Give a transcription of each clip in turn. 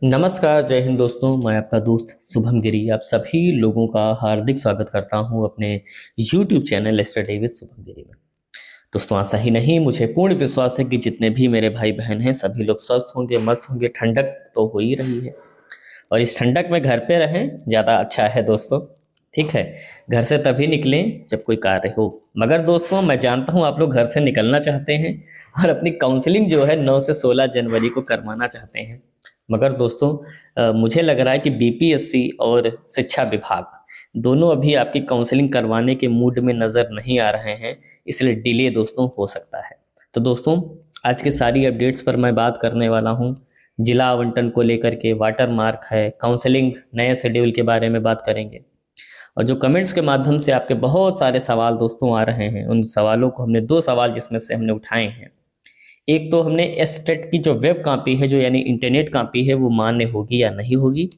नमस्कार, जय हिंद दोस्तों। मैं आपका दोस्त शुभम गिरी आप सभी लोगों का हार्दिक स्वागत करता हूं अपने YouTube channel study with Shubham Giri में। दोस्तों, आशा ही नहीं मुझे पूर्ण विश्वास है कि जितने भी मेरे भाई बहन हैं सभी लोग स्वस्थ होंगे, मस्त होंगे। ठंडक तो हो ही रही है और इस ठंडक में घर पे रहें ज़्यादा अच्छा है दोस्तों। ठीक है, घर से तभी निकलें जब कोई कार्य हो। मगर दोस्तों, मैं जानता हूँ आप लोग घर से निकलना चाहते हैं और अपनी काउंसलिंग जो है 9 से 16 जनवरी को करवाना चाहते हैं। मगर दोस्तों, मुझे लग रहा है कि बीपीएससी और शिक्षा विभाग दोनों अभी आपकी काउंसलिंग करवाने के मूड में नज़र नहीं आ रहे हैं, इसलिए डिले दोस्तों हो सकता है। तो दोस्तों, आज की सारी अपडेट्स पर मैं बात करने वाला हूँ। जिला आवंटन को लेकर के वाटर मार्क है, काउंसलिंग नए शेड्यूल के बारे में बात करेंगे। और जो कमेंट्स के माध्यम से आपके बहुत सारे सवाल दोस्तों आ रहे हैं, उन सवालों को हमने दो सवाल जिसमें से हमने उठाए हैं। एक तो हमने एस्टेट की जो वेब कॉपी है, जो यानी इंटरनेट कॉपी है, वो मान्य होगी या नहीं होगी।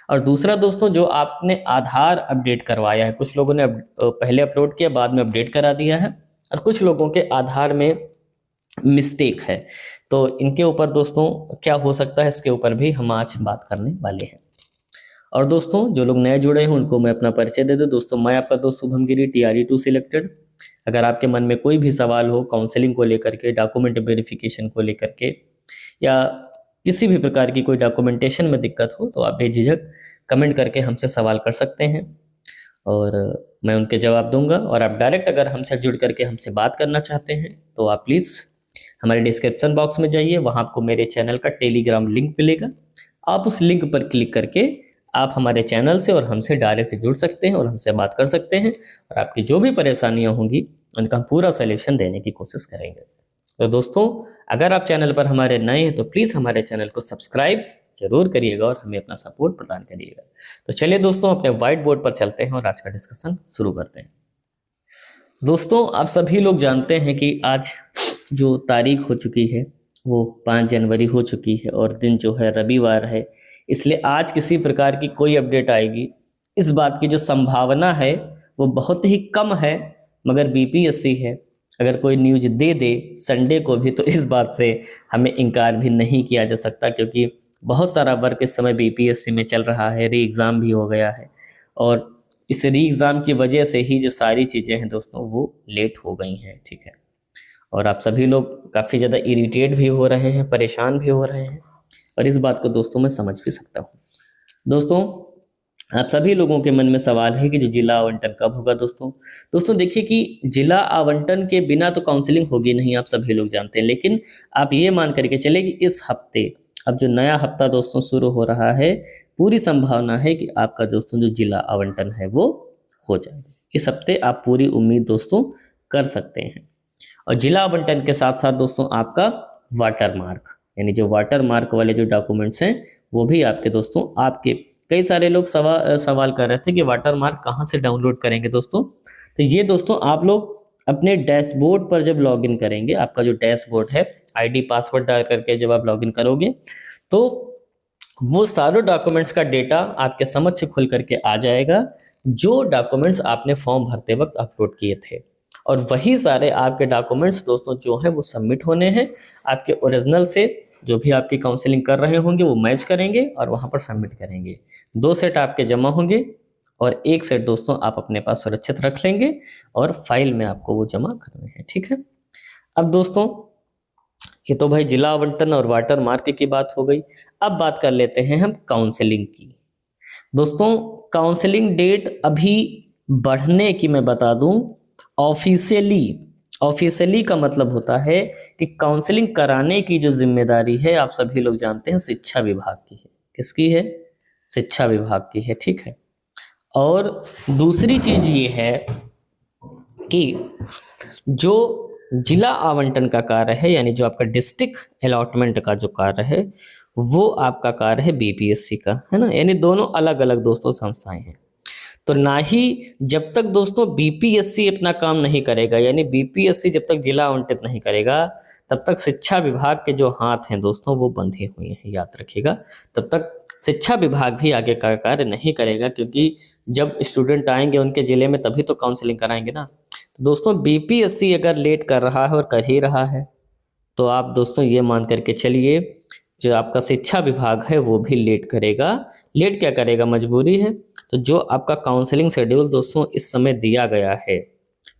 और दूसरा दोस्तों, जो आपने आधार अपडेट करवाया है, कुछ लोगों ने पहले अपलोड किया, बाद में अपडेट करा दिया है, और कुछ लोगों के आधार में मिस्टेक है। तो इनके ऊपर दोस्तों क्या हो सकता है, इसके ऊपर भी हम आज बात करने वाले हैं। और दोस्तों, जो लोग नए जुड़े हैं उनको मैं अपना परिचय दे दूं। दोस्तों, मैं आपका दोस्त शुभम गिरी, TRE2 सिलेक्टेड। अगर आपके मन में कोई भी सवाल हो काउंसलिंग को लेकर के, डॉक्यूमेंट वेरिफिकेशन को लेकर के, या किसी भी प्रकार की कोई डॉक्यूमेंटेशन में दिक्कत हो, तो आप बेझिझक कमेंट करके हमसे सवाल कर सकते हैं और मैं उनके जवाब दूंगा। और आप डायरेक्ट अगर हमसे जुड़ करके हमसे बात करना चाहते हैं तो आप प्लीज़ हमारे डिस्क्रिप्शन बॉक्स में जाइए, वहाँ आपको मेरे चैनल का टेलीग्राम लिंक मिलेगा। आप उस लिंक पर क्लिक करके आप हमारे चैनल से और हमसे डायरेक्ट जुड़ सकते हैं और हमसे बात कर सकते हैं, और आपकी जो भी परेशानियां होंगी उनका हम पूरा सॉल्यूशन देने की कोशिश करेंगे। तो दोस्तों, अगर आप चैनल पर हमारे नए हैं तो प्लीज़ हमारे चैनल को सब्सक्राइब जरूर करिएगा और हमें अपना सपोर्ट प्रदान करिएगा। तो चलिए दोस्तों, अपने व्हाइट बोर्ड पर चलते हैं और आज का डिस्कशन शुरू करते हैं। दोस्तों, आप सभी लोग जानते हैं कि आज जो तारीख हो चुकी है वो 5 जनवरी हो चुकी है और दिन जो है रविवार है, इसलिए आज किसी प्रकार की कोई अपडेट आएगी इस बात की जो संभावना है वो बहुत ही कम है। मगर बीपीएससी है, अगर कोई न्यूज दे दे संडे को भी, तो इस बात से हमें इनकार भी नहीं किया जा सकता, क्योंकि बहुत सारा वर्क इस समय बीपीएससी में चल रहा है। री एग्ज़ाम भी हो गया है और इस री एग्ज़ाम की वजह से ही जो सारी चीज़ें हैं दोस्तों वो लेट हो गई हैं। ठीक है, और आप सभी लोग काफ़ी ज़्यादा इरिटेट भी हो रहे हैं, परेशान भी हो रहे हैं, और इस बात को दोस्तों मैं समझ भी सकता हूँ। दोस्तों, आप सभी लोगों के मन में सवाल है कि जो जिला आवंटन कब होगा। दोस्तों देखिए कि जिला आवंटन के बिना तो काउंसलिंग होगी नहीं, आप सभी लोग जानते हैं। लेकिन आप ये मान करके चले कि इस हफ्ते, अब जो नया हफ्ता दोस्तों शुरू हो रहा है, पूरी संभावना है कि आपका दोस्तों जो जिला आवंटन है वो हो जाएगा। इस हफ्ते आप पूरी उम्मीद दोस्तों कर सकते हैं। और जिला आवंटन के साथ साथ दोस्तों आपका वाटर मार्क, यानी जो वाटर मार्क वाले जो डॉक्यूमेंट्स हैं वो भी आपके दोस्तों, आपके कई सारे लोग सवाल कर रहे थे कि वाटर मार्क कहाँ से डाउनलोड करेंगे दोस्तों। तो ये दोस्तों आप लोग अपने डैशबोर्ड पर जब लॉगिन करेंगे, आपका जो डैशबोर्ड है, आईडी पासवर्ड डाल करके जब आप लॉगिन करोगे तो वो सारे डॉक्यूमेंट्स का डेटा आपके समक्ष खुल करके आ जाएगा, जो डॉक्यूमेंट्स आपने फॉर्म भरते वक्त अपलोड किए थे। और वही सारे आपके डॉक्यूमेंट्स दोस्तों जो हैं वो सबमिट होने हैं। आपके ओरिजिनल से जो भी आपकी काउंसलिंग कर रहे होंगे वो मैच करेंगे और वहाँ पर सबमिट करेंगे। 2 सेट आपके जमा होंगे और 1 सेट दोस्तों आप अपने पास सुरक्षित रख लेंगे और फाइल में आपको वो जमा करने हैं। ठीक है, अब दोस्तों ये तो भाई जिला आवंटन और वाटर मार्क की बात हो गई। अब बात कर लेते हैं हम काउंसलिंग की। दोस्तों, काउंसलिंग डेट अभी बढ़ने की मैं बता दूं, ऑफिशियली का मतलब होता है कि काउंसलिंग कराने की जो जिम्मेदारी है, आप सभी लोग जानते हैं, शिक्षा विभाग की है। किसकी है? शिक्षा विभाग की है। ठीक है, और दूसरी चीज ये है कि जो जिला आवंटन का कार्य है, यानी जो आपका डिस्ट्रिक्ट अलॉटमेंट का जो कार्य है, वो आपका कार्य है बीपीएससी का, है ना। यानी दोनों अलग अलग दोस्तों संस्थाएं हैं। तो ना ही जब तक दोस्तों बीपीएससी अपना काम नहीं करेगा, यानी बीपीएससी जब तक जिला आवंटित नहीं करेगा, तब तक शिक्षा विभाग के जो हाथ हैं दोस्तों वो बंधे हुए हैं, याद रखिएगा। तब तक शिक्षा विभाग भी आगे का कार्य नहीं करेगा, क्योंकि जब स्टूडेंट आएंगे उनके ज़िले में तभी तो काउंसलिंग कराएंगे ना। तो दोस्तों, बीपीएससी अगर लेट कर रहा है और कर ही रहा है, तो आप दोस्तों ये मान करके चलिए जो आपका शिक्षा विभाग है वो भी लेट करेगा। लेट क्या करेगा, मजबूरी है। तो जो आपका काउंसलिंग शेड्यूल दोस्तों इस समय दिया गया है,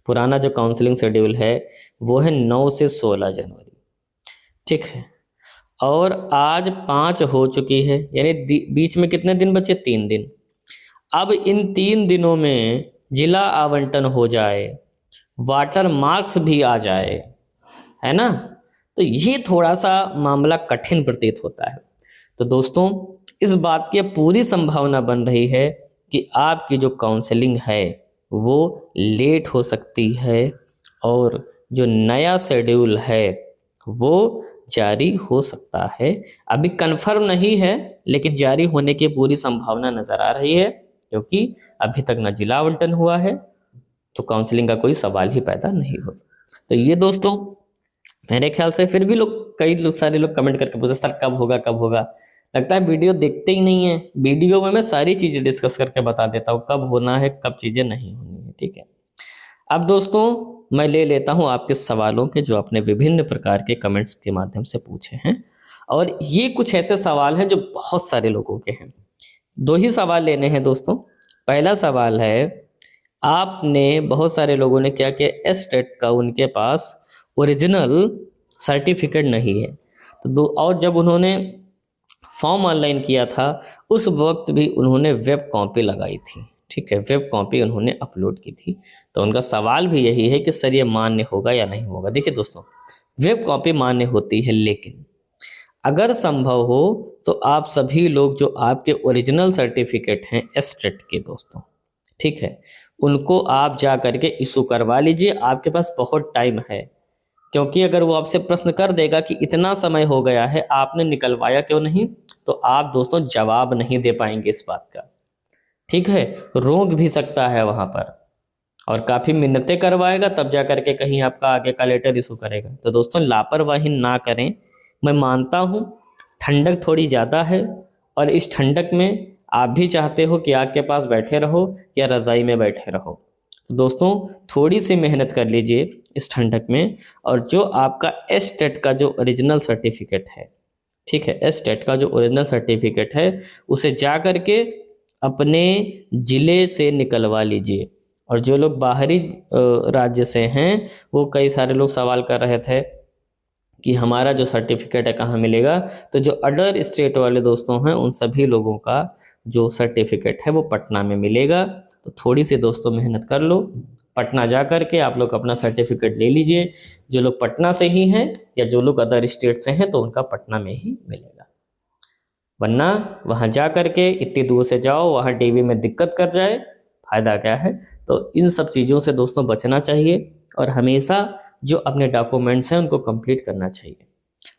पुराना जो काउंसलिंग शेड्यूल है वो है 9 से 16 जनवरी, ठीक है। और आज 5 हो चुकी है, यानी बीच में कितने दिन बचे, 3 दिन। अब इन 3 दिनों में जिला आवंटन हो जाए, वाटर मार्क्स भी आ जाए, है ना, तो ये थोड़ा सा मामला कठिन प्रतीत होता है। तो दोस्तों इस बात की पूरी संभावना बन रही है कि आपकी जो काउंसलिंग है वो लेट हो सकती है और जो नया शेड्यूल है वो जारी हो सकता है। अभी कंफर्म नहीं है, लेकिन जारी होने की पूरी संभावना नजर आ रही है, क्योंकि अभी तक न जिला आवंटन हुआ है, तो काउंसलिंग का कोई सवाल ही पैदा नहीं होता। तो ये दोस्तों मेरे ख्याल से फिर भी कई सारे लोग कमेंट करके पूछे सर कब होगा कब होगा। लगता है वीडियो देखते ही नहीं है। वीडियो में मैं सारी चीजें डिस्कस करके बता देता हूँ कब होना है, कब चीजें नहीं होनी है, ठीक है। अब दोस्तों मैं ले लेता हूँ आपके सवालों के जो आपने विभिन्न प्रकार के कमेंट्स के माध्यम से पूछे हैं, और ये कुछ ऐसे सवाल हैं जो बहुत सारे लोगों के हैं। 2 ही सवाल लेने हैं दोस्तों। पहला सवाल है, आपने बहुत सारे लोगों ने क्या किया, एस्टेट का उनके पास ओरिजिनल सर्टिफिकेट नहीं है, तो और जब उन्होंने फॉर्म ऑनलाइन किया था उस वक्त भी उन्होंने वेब कॉपी लगाई थी, ठीक है, वेब कॉपी उन्होंने अपलोड की थी। तो उनका सवाल भी यही है कि सर ये मान्य होगा या नहीं होगा। देखिए दोस्तों वेब कॉपी मान्य होती है, लेकिन अगर संभव हो तो आप सभी लोग जो आपके ओरिजिनल सर्टिफिकेट हैं एस्टेट के दोस्तों, ठीक है, उनको आप जा करके इशू करवा लीजिए। आपके पास बहुत टाइम है, क्योंकि अगर वो आपसे प्रश्न कर देगा कि इतना समय हो गया है आपने निकलवाया क्यों नहीं, तो आप दोस्तों जवाब नहीं दे पाएंगे इस बात का, ठीक है। रोक भी सकता है वहां पर, और काफ़ी मिन्नतें करवाएगा, तब जा करके कहीं आपका आगे का लेटर इशू करेगा। तो दोस्तों लापरवाही ना करें। मैं मानता हूँ ठंडक थोड़ी ज़्यादा है, और इस ठंडक में आप भी चाहते हो कि आग के पास बैठे रहो या रज़ाई में बैठे रहो। तो दोस्तों थोड़ी सी मेहनत कर लीजिए इस ठंडक में, और जो आपका एस्टेट का जो ओरिजिनल सर्टिफिकेट है, ठीक है, एस्टेट का जो ओरिजिनल सर्टिफिकेट है उसे जा करके अपने ज़िले से निकलवा लीजिए। और जो लोग बाहरी राज्य से हैं, वो कई सारे लोग सवाल कर रहे थे कि हमारा जो सर्टिफिकेट है कहाँ मिलेगा। तो जो अदर स्टेट वाले दोस्तों हैं उन सभी लोगों का जो सर्टिफिकेट है वो पटना में मिलेगा। तो थोड़ी सी दोस्तों मेहनत कर लो, पटना जा कर के आप लोग अपना सर्टिफिकेट ले लीजिए। जो लोग पटना से ही हैं या जो लोग अदर स्टेट से हैं तो उनका पटना में ही मिलेगा, वरना वहाँ जा कर के इतनी दूर से जाओ, वहाँ डीवी में दिक्कत कर जाए, फ़ायदा क्या है। तो इन सब चीज़ों से दोस्तों बचना चाहिए, और हमेशा जो अपने डॉक्यूमेंट्स हैं उनको कंप्लीट करना चाहिए।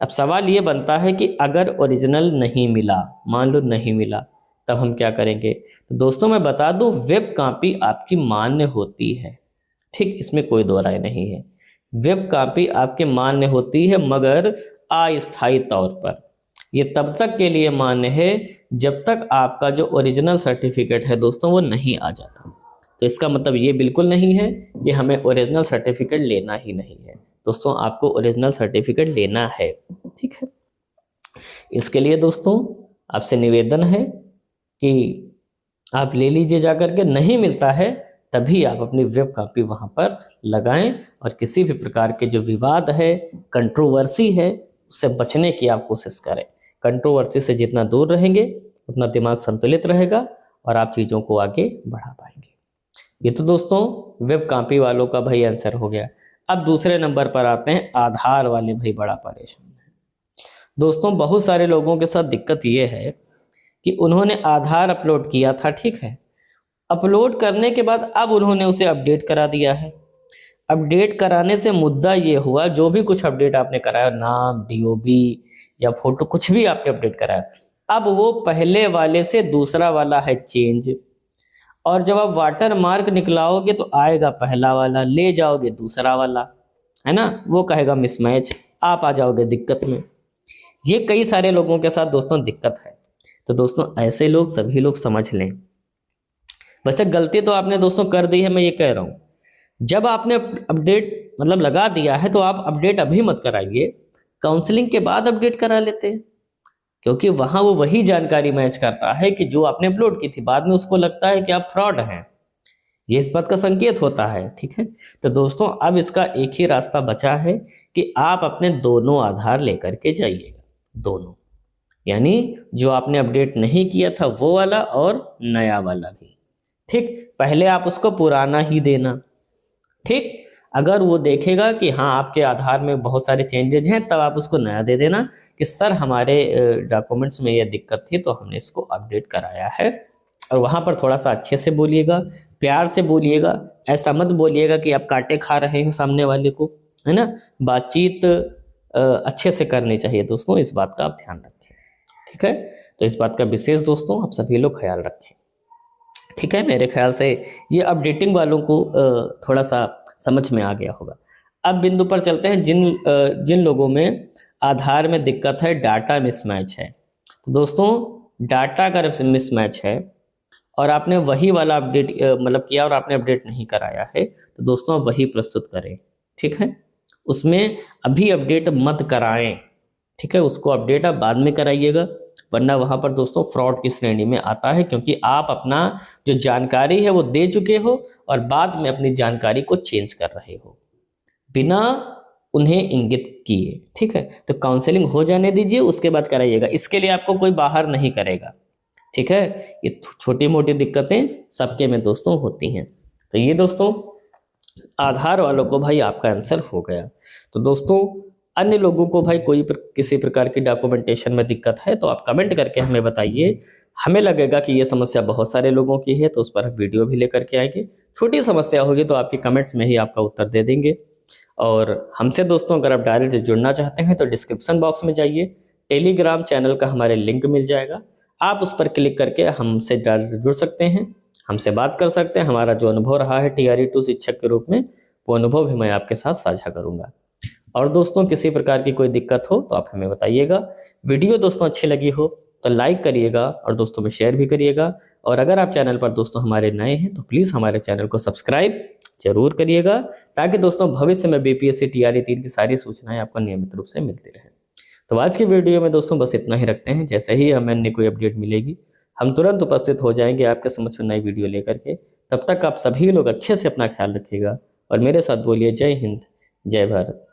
अब सवाल ये बनता है कि अगर ओरिजिनल नहीं मिला, मान लो नहीं मिला, तब हम क्या करेंगे। तो दोस्तों मैं बता दूं वेब कॉपी आपकी मान्य होती है, ठीक, इसमें कोई दो राय नहीं है। वेब कॉपी आपके मान्य होती है, मगर अस्थायी तौर पर। ये तब तक के लिए मान्य है जब तक आपका जो ओरिजिनल सर्टिफिकेट है दोस्तों वो नहीं आ जाता। तो इसका मतलब ये बिल्कुल नहीं है कि हमें ओरिजिनल सर्टिफिकेट लेना ही नहीं है। दोस्तों आपको ओरिजिनल सर्टिफिकेट लेना है, ठीक है। इसके लिए दोस्तों आपसे निवेदन है कि आप ले लीजिए जा करके, नहीं मिलता है तभी आप अपनी वेब कॉपी वहाँ पर लगाएं, और किसी भी प्रकार के जो विवाद है, कंट्रोवर्सी है, उससे बचने की आप कोशिश करें। कंट्रोवर्सी से जितना दूर रहेंगे उतना दिमाग संतुलित रहेगा और आप चीज़ों को आगे बढ़ा पाएंगे। ये तो दोस्तों वेब कॉपी वालों का भाई आंसर हो गया। अब दूसरे नंबर पर आते हैं आधार वाले भाई, बड़ा परेशान है दोस्तों। बहुत सारे लोगों के साथ दिक्कत ये है कि उन्होंने आधार अपलोड किया था, ठीक है, अपलोड करने के बाद अब उन्होंने उसे अपडेट करा दिया है। अपडेट कराने से मुद्दा ये हुआ, जो भी कुछ अपडेट आपने कराया, नाम, डीओबी या फोटो, कुछ भी आपने अपडेट कराया, अब वो पहले वाले से दूसरा वाला है चेंज। और जब आप वाटर मार्क निकलाओगे तो आएगा पहला वाला, ले जाओगे दूसरा वाला, है ना, वो कहेगा मिसमैच, आप आ जाओगे दिक्कत में। ये कई सारे लोगों के साथ दोस्तों दिक्कत है। तो दोस्तों ऐसे लोग सभी लोग समझ लें। वैसे गलती तो आपने दोस्तों कर दी है, मैं ये कह रहा हूँ, जब आपने अपडेट मतलब लगा दिया है तो आप अपडेट अभी मत कराइए, काउंसलिंग के बाद अपडेट करा लेते हैं। क्योंकि वहां वो वही जानकारी मैच करता है कि जो आपने अपलोड की थी, बाद में उसको लगता है कि आप फ्रॉड हैं, ये इस बात का संकेत होता है। ठीक है, तो दोस्तों अब इसका एक ही रास्ता बचा है कि आप अपने दोनों आधार लेकर के जाइएगा, दोनों, यानी जो आपने अपडेट नहीं किया था वो वाला और नया वाला भी। ठीक, पहले आप उसको पुराना ही देना। ठीक, अगर वो देखेगा कि हाँ आपके आधार में बहुत सारे चेंजेज हैं, तब आप उसको नया दे देना कि सर हमारे डॉक्यूमेंट्स में ये दिक्कत थी तो हमने इसको अपडेट कराया है। और वहाँ पर थोड़ा सा अच्छे से बोलिएगा, प्यार से बोलिएगा, ऐसा मत बोलिएगा कि आप कांटे खा रहे हैं सामने वाले को, है ना। बातचीत अच्छे से करनी चाहिए दोस्तों, इस बात का आप ध्यान रखें। ठीक है, तो इस बात का विशेष दोस्तों आप सभी लोग ख्याल रखें। ठीक है, मेरे ख्याल से ये अपडेटिंग वालों को थोड़ा सा समझ में आ गया होगा। अब बिंदु पर चलते हैं, जिन लोगों में आधार में दिक्कत है, डाटा मिसमैच है। तो दोस्तों डाटा का मिसमैच है और आपने वही वाला अपडेट मतलब किया और आपने अपडेट नहीं कराया है, तो दोस्तों आप वही प्रस्तुत करें। ठीक है, उसमें अभी अपडेट मत कराएं। ठीक है, उसको अपडेट आप बाद में कराइएगा, वरना वहाँ पर दोस्तों फ्रॉड की श्रेणी में आता है, क्योंकि आप अपना जो जानकारी है वो दे चुके हो और बाद में अपनी जानकारी को चेंज कर रहे हो बिना उन्हें इंगित किए। ठीक है, तो काउंसलिंग हो जाने दीजिए, उसके बाद कराइएगा। इसके लिए आपको कोई बाहर नहीं करेगा। ठीक है, ये छोटी मोटी दिक्कतें सबके में दोस्तों होती हैं। तो ये दोस्तों आधार वालों को भाई आपका आंसर हो गया। तो दोस्तों अन्य लोगों को भाई किसी प्रकार की डॉक्यूमेंटेशन में दिक्कत है तो आप कमेंट करके हमें बताइए। हमें लगेगा कि ये समस्या बहुत सारे लोगों की है तो उस पर हम वीडियो भी लेकर के आएंगे। छोटी समस्या होगी तो आपके कमेंट्स में ही आपका उत्तर दे देंगे। और हमसे दोस्तों अगर आप डायरेक्ट जुड़ना चाहते हैं तो डिस्क्रिप्शन बॉक्स में जाइए, टेलीग्राम चैनल का हमारे लिंक मिल जाएगा, आप उस पर क्लिक करके हमसे डायरेक्ट जुड़ सकते हैं, हमसे बात कर सकते हैं। हमारा जो अनुभव रहा है TRE2 शिक्षक के रूप में, वो अनुभव भी मैं आपके साथ साझा करूंगा। और दोस्तों किसी प्रकार की कोई दिक्कत हो तो आप हमें बताइएगा। वीडियो दोस्तों अच्छी लगी हो तो लाइक करिएगा और दोस्तों में शेयर भी करिएगा। और अगर आप चैनल पर दोस्तों हमारे नए हैं तो प्लीज़ हमारे चैनल को सब्सक्राइब जरूर करिएगा, ताकि दोस्तों भविष्य में BPSC TRE3 की सारी सूचनाएं आपको नियमित रूप से मिलती रहे। तो आज की वीडियो में दोस्तों बस इतना ही रखते हैं। जैसे ही हमें अन्य कोई अपडेट मिलेगी हम तुरंत उपस्थित हो जाएंगे आपके समक्ष नई वीडियो लेकर के। तब तक आप सभी लोग अच्छे से अपना ख्याल रखिएगा और मेरे साथ बोलिए जय हिंद, जय भारत।